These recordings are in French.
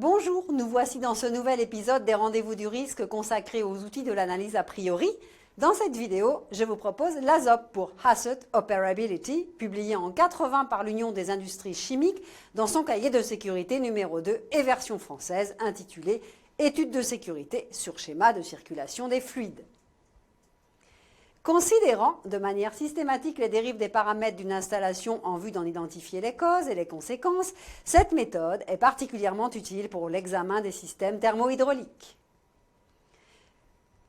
Bonjour, nous voici dans ce nouvel épisode des Rendez-vous du risque consacré aux outils de l'analyse a priori. Dans cette vidéo, je vous propose l'ASOP pour Hazard Operability, publié en 80 par l'Union des industries chimiques dans son cahier de sécurité numéro 2 et version française intitulée Études de sécurité sur schéma de circulation des fluides. Considérant de manière systématique les dérives des paramètres d'une installation en vue d'en identifier les causes et les conséquences, cette méthode est particulièrement utile pour l'examen des systèmes thermohydrauliques,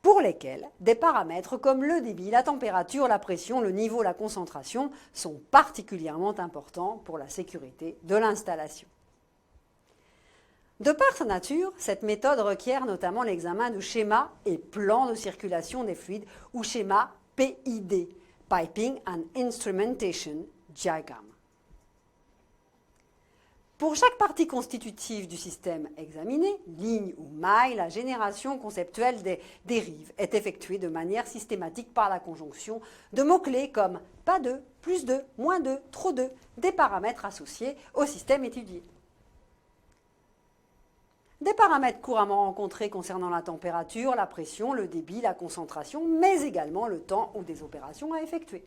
pour lesquels des paramètres comme le débit, la température, la pression, le niveau, la concentration sont particulièrement importants pour la sécurité de l'installation. De par sa nature, cette méthode requiert notamment l'examen de schémas et plans de circulation des fluides ou schémas PID, Piping and Instrumentation Diagram. Pour chaque partie constitutive du système examiné, ligne ou maille, la génération conceptuelle des dérives est effectuée de manière systématique par la conjonction de mots-clés comme pas de, plus de, moins de, trop de, des paramètres associés au système étudié. Des paramètres couramment rencontrés concernant la température, la pression, le débit, la concentration, mais également le temps ou des opérations à effectuer.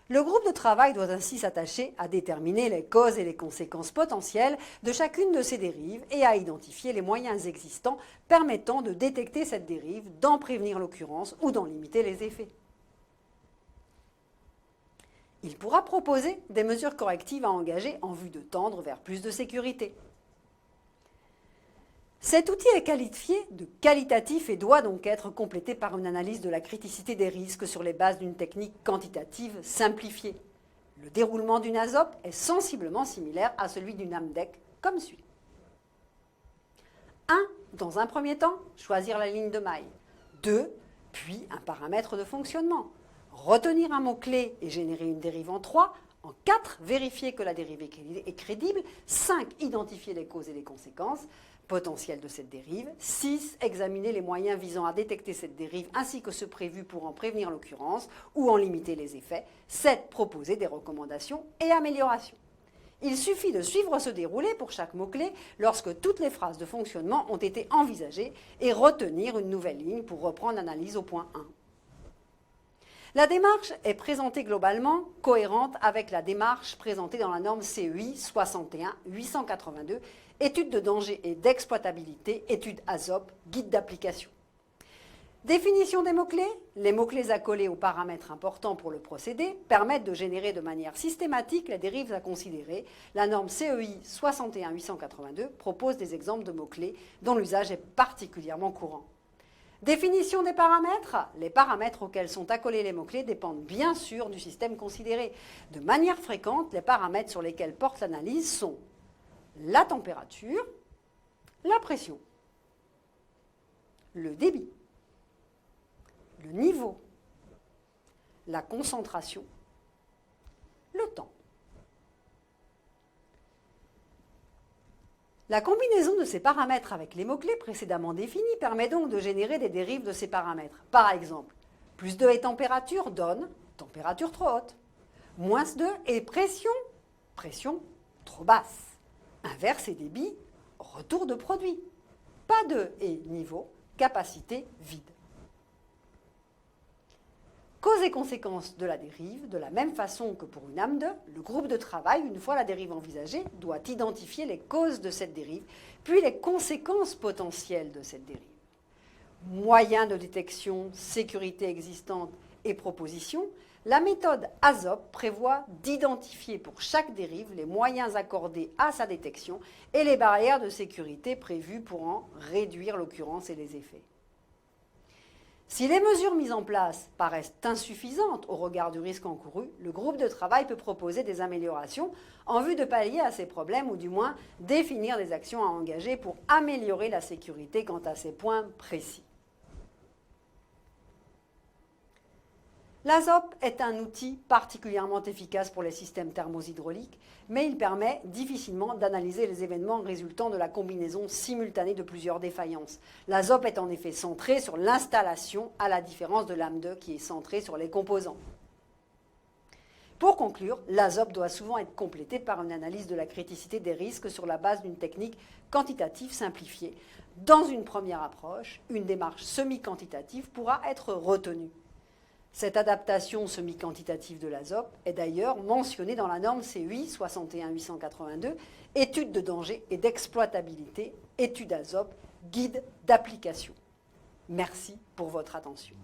Le groupe de travail doit ainsi s'attacher à déterminer les causes et les conséquences potentielles de chacune de ces dérives et à identifier les moyens existants permettant de détecter cette dérive, d'en prévenir l'occurrence ou d'en limiter les effets. Il pourra proposer des mesures correctives à engager en vue de tendre vers plus de sécurité. Cet outil est qualifié de qualitatif et doit donc être complété par une analyse de la criticité des risques sur les bases d'une technique quantitative simplifiée. Le déroulement d'une ASOP est sensiblement similaire à celui d'une AMDEC, comme suit. 1. Dans un premier temps, choisir la ligne de maille. 2. Puis un paramètre de fonctionnement. Retenir un mot-clé et générer une dérive en 3. En 4, vérifier que la dérive est crédible. 5, identifier les causes et les conséquences potentielles de cette dérive. 6, examiner les moyens visant à détecter cette dérive ainsi que ceux prévus pour en prévenir l'occurrence ou en limiter les effets. 7, proposer des recommandations et améliorations. Il suffit de suivre ce déroulé pour chaque mot-clé lorsque toutes les phrases de fonctionnement ont été envisagées et retenir une nouvelle ligne pour reprendre l'analyse au point 1. La démarche est présentée globalement cohérente avec la démarche présentée dans la norme CEI 61-882, étude de danger et d'exploitabilité, étude ASOP, guide d'application. Définition des mots-clés. Les mots-clés accolés aux paramètres importants pour le procédé permettent de générer de manière systématique les dérives à considérer. La norme CEI 61-882 propose des exemples de mots-clés dont l'usage est particulièrement courant. Définition des paramètres. Les paramètres auxquels sont accolés les mots-clés dépendent bien sûr du système considéré. De manière fréquente, les paramètres sur lesquels porte l'analyse sont la température, la pression, le débit, le niveau, la concentration, le temps. La combinaison de ces paramètres avec les mots-clés précédemment définis permet donc de générer des dérives de ces paramètres. Par exemple, plus 2 et température donne température trop haute. Moins 2 et pression, pression trop basse. Inverse et débit, retour de produit. Pas 2 et niveau, capacité vide. Causes et conséquences de la dérive, de la même façon que pour une AMDE, le groupe de travail, une fois la dérive envisagée, doit identifier les causes de cette dérive, puis les conséquences potentielles de cette dérive. Moyens de détection, sécurité existante et propositions, la méthode ASOP prévoit d'identifier pour chaque dérive les moyens accordés à sa détection et les barrières de sécurité prévues pour en réduire l'occurrence et les effets. Si les mesures mises en place paraissent insuffisantes au regard du risque encouru, le groupe de travail peut proposer des améliorations en vue de pallier à ces problèmes ou du moins définir des actions à engager pour améliorer la sécurité quant à ces points précis. L'ASOP est un outil particulièrement efficace pour les systèmes thermohydrauliques, mais il permet difficilement d'analyser les événements résultant de la combinaison simultanée de plusieurs défaillances. L'ASOP est en effet centrée sur l'installation, à la différence de l'AMDE qui est centrée sur les composants. Pour conclure, l'ASOP doit souvent être complétée par une analyse de la criticité des risques sur la base d'une technique quantitative simplifiée. Dans une première approche, une démarche semi-quantitative pourra être retenue. Cette adaptation semi-quantitative de l'ASOP est d'ailleurs mentionnée dans la norme CEI 61882, étude de danger et d'exploitabilité, étude ASOP, guide d'application. Merci pour votre attention.